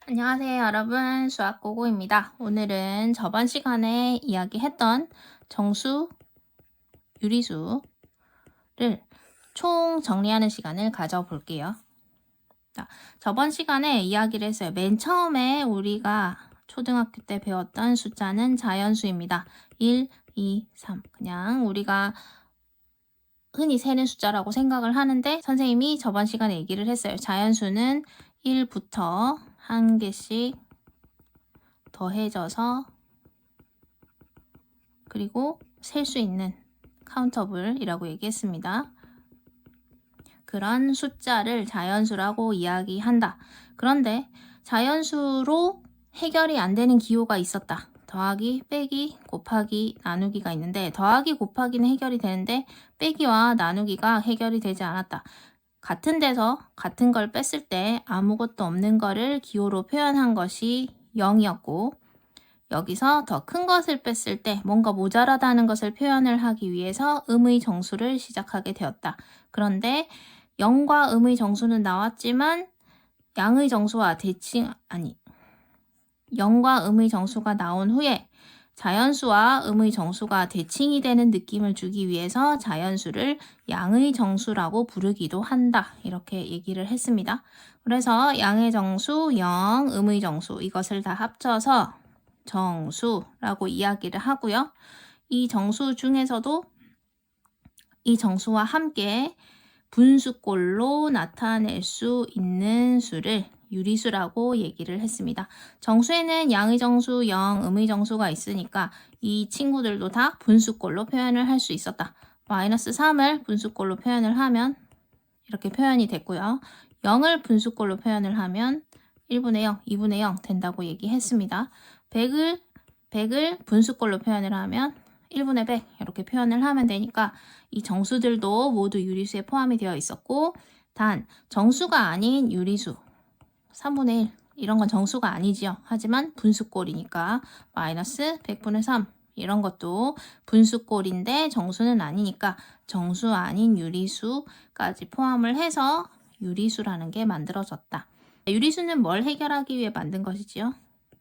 안녕하세요, 여러분. 수학고고입니다. 오늘은 저번 시간에 이야기했던 정수, 유리수를 총 정리하는 시간을 가져볼게요. 자, 저번 시간에 이야기를 했어요. 맨 처음에 우리가 초등학교 때 배웠던 숫자는 자연수입니다. 1, 2, 3. 그냥 우리가 흔히 세는 숫자라고 생각을 하는데 선생님이 저번 시간에 얘기를 했어요. 자연수는 1부터 한 개씩 더해져서 그리고 셀 수 있는 카운터블이라고 얘기했습니다. 그런 숫자를 자연수라고 이야기한다. 그런데 자연수로 해결이 안 되는 기호가 있었다. 더하기, 빼기, 곱하기, 나누기가 있는데 더하기, 곱하기는 해결이 되는데 빼기와 나누기가 해결이 되지 않았다. 같은 데서 같은 걸 뺐을 때 아무것도 없는 거를 기호로 표현한 것이 0이었고 여기서 더 큰 것을 뺐을 때 뭔가 모자라다는 것을 표현을 하기 위해서 음의 정수를 시작하게 되었다. 그런데 0과 음의 정수는 나왔지만 양의 정수와 0과 음의 정수가 나온 후에 자연수와 음의 정수가 대칭이 되는 느낌을 주기 위해서 자연수를 양의 정수라고 부르기도 한다. 이렇게 얘기를 했습니다. 그래서 양의 정수, 0, 음의 정수 이것을 다 합쳐서 정수라고 이야기를 하고요. 이 정수 중에서도 이 정수와 함께 분수꼴로 나타낼 수 있는 수를 유리수라고 얘기를 했습니다. 정수에는 양의 정수, 0, 음의 정수가 있으니까 이 친구들도 다 분수꼴로 표현을 할 수 있었다. 마이너스 3을 분수꼴로 표현을 하면 이렇게 표현이 됐고요. 0을 분수꼴로 표현을 하면 1분의 0, 2분의 0 된다고 얘기했습니다. 100을 분수꼴로 표현을 하면 1분의 100 이렇게 표현을 하면 되니까 이 정수들도 모두 유리수에 포함이 되어 있었고 단 정수가 아닌 유리수 3분의 1 이런 건 정수가 아니지요. 하지만 분수꼴이니까 마이너스 100분의 3 이런 것도 분수꼴인데 정수는 아니니까 정수 아닌 유리수까지 포함을 해서 유리수라는 게 만들어졌다. 유리수는 뭘 해결하기 위해 만든 것이지요?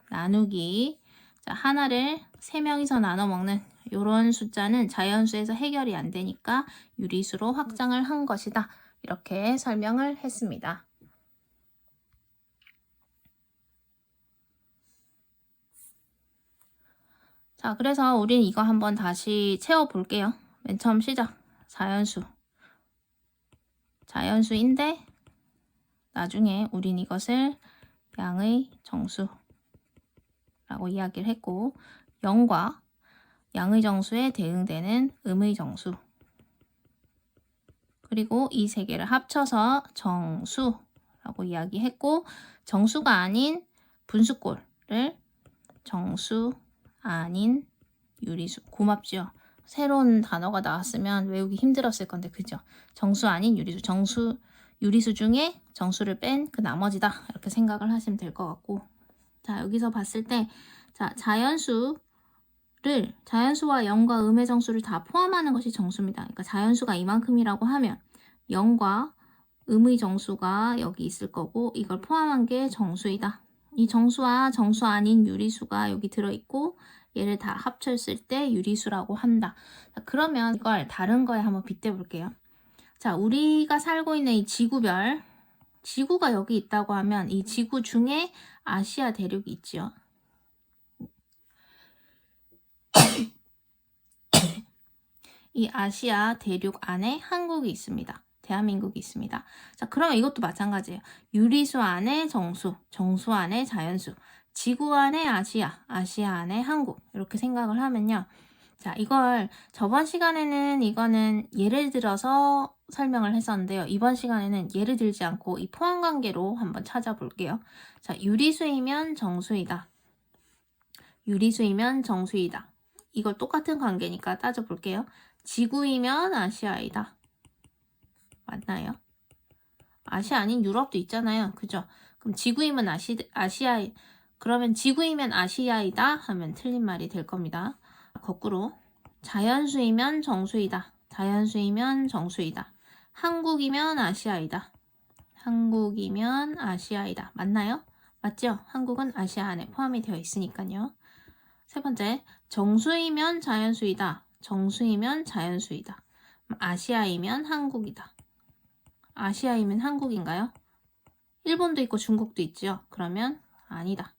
나누기. 자, 하나를 3명이서 나눠 먹는 이런 숫자는 자연수에서 해결이 안 되니까 유리수로 확장을 한 것이다. 이렇게 설명을 했습니다. 자, 그래서 우린 이거 한번 다시 채워볼게요. 맨 처음 시작. 자연수. 자연수인데 나중에 우린 이것을 양의 정수라고 이야기를 했고 0과 양의 정수에 대응되는 음의 정수 그리고 이 세 개를 합쳐서 정수라고 이야기했고 정수가 아닌 분수꼴을 정수 아닌 유리수. 고맙죠. 새로운 단어가 나왔으면 외우기 힘들었을 건데 그죠? 정수 아닌 유리수. 유리수 중에 정수를 뺀 그 나머지다. 이렇게 생각을 하시면 될 것 같고 자 여기서 봤을 때 자 자연수와 0과 음의 정수를 다 포함하는 것이 정수입니다. 그러니까 자연수가 이만큼이라고 하면 0과 음의 정수가 여기 있을 거고 이걸 포함한 게 정수이다. 이 정수와 정수 아닌 유리수가 여기 들어있고 얘를 다 합쳤을 때 유리수라고 한다. 자, 그러면 이걸 다른 거에 한번 빗대 볼게요. 자, 우리가 살고 있는 이 지구별, 지구가 여기 있다고 하면 이 지구 중에 아시아 대륙이 있지요. 이 아시아 대륙 안에 한국이 있습니다. 대한민국이 있습니다. 자, 그러면 이것도 마찬가지예요. 유리수 안에 정수, 정수 안에 자연수, 지구 안에 아시아, 아시아 안에 한국 이렇게 생각을 하면요. 자, 이걸 저번 시간에는 이거는 예를 들어서 설명을 했었는데요. 이번 시간에는 예를 들지 않고 이 포함관계로 한번 찾아볼게요. 자, 유리수이면 정수이다. 유리수이면 정수이다. 이걸 똑같은 관계니까 따져볼게요. 지구이면 아시아이다. 맞나요? 아시아 아닌 유럽도 있잖아요. 그죠? 그럼 지구이면 그러면 지구이면 아시아이다 하면 틀린 말이 될 겁니다. 거꾸로 자연수이면 정수이다. 자연수이면 정수이다. 한국이면 아시아이다. 한국이면 아시아이다. 맞나요? 맞죠? 한국은 아시아 안에 포함이 되어 있으니까요. 세 번째, 정수이면 자연수이다. 정수이면 자연수이다. 아시아이면 한국이다. 아시아이면 한국인가요? 일본도 있고 중국도 있죠. 그러면 아니다.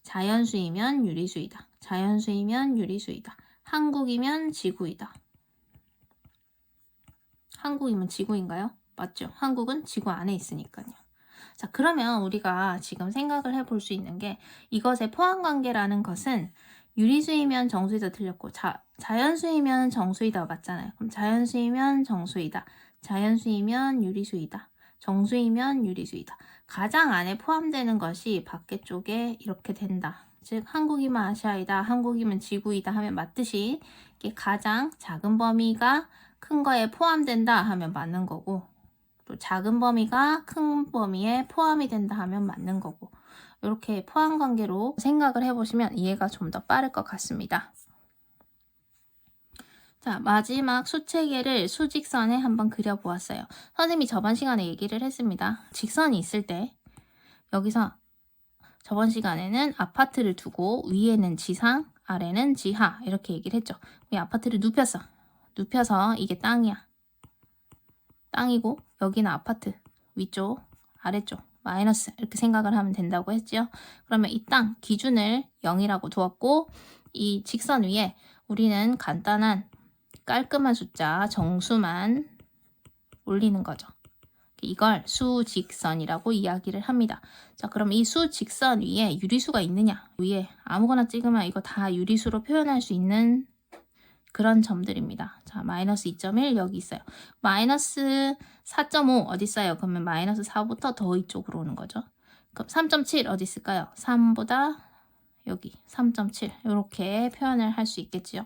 자연수이면 유리수이다. 자연수이면 유리수이다. 한국이면 지구이다. 한국이면 지구인가요? 맞죠? 한국은 지구 안에 있으니까요. 자, 그러면 우리가 지금 생각을 해볼 수 있는 게 이것의 포함관계라는 것은 유리수이면 정수이다 틀렸고 자연수이면 정수이다 맞잖아요. 그럼 자연수이면 정수이다. 자연수이면 유리수이다. 정수이면 유리수이다. 가장 안에 포함되는 것이 밖에 쪽에 이렇게 된다. 즉 한국이면 아시아이다. 한국이면 지구이다 하면 맞듯이 이게 가장 작은 범위가 큰 거에 포함된다 하면 맞는 거고 또 작은 범위가 큰 범위에 포함이 된다 하면 맞는 거고 이렇게 포함 관계로 생각을 해보시면 이해가 좀 더 빠를 것 같습니다. 자, 마지막 수체계를 수직선에 한번 그려보았어요. 선생님이 저번 시간에 얘기를 했습니다. 직선이 있을 때 여기서 저번 시간에는 아파트를 두고 위에는 지상, 아래는 지하 이렇게 얘기를 했죠. 이 아파트를 눕혔어. 눕혀서 이게 땅이야. 땅이고 여기는 아파트. 위쪽, 아래쪽, 마이너스 이렇게 생각을 하면 된다고 했죠. 그러면 이 땅 기준을 0이라고 두었고 이 직선 위에 우리는 간단한 깔끔한 숫자 정수만 올리는 거죠. 이걸 수직선이라고 이야기를 합니다. 자, 그럼 이 수직선 위에 유리수가 있느냐? 위에 아무거나 찍으면 이거 다 유리수로 표현할 수 있는 그런 점들입니다. 자, 마이너스 2.1 여기 있어요. 마이너스 4.5 어디 있어요? 그러면 마이너스 4부터 더 이쪽으로 오는 거죠. 그럼 3.7 어디 있을까요? 3보다 여기 3.7 이렇게 표현을 할 수 있겠지요.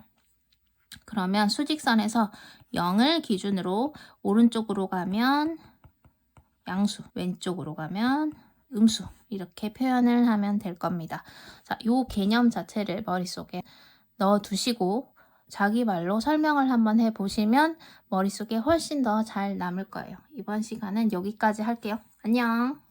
그러면 수직선에서 0을 기준으로 오른쪽으로 가면 양수, 왼쪽으로 가면 음수 이렇게 표현을 하면 될 겁니다. 자, 요 개념 자체를 머릿속에 넣어두시고 자기 말로 설명을 한번 해보시면 머릿속에 훨씬 더 잘 남을 거예요. 이번 시간은 여기까지 할게요. 안녕!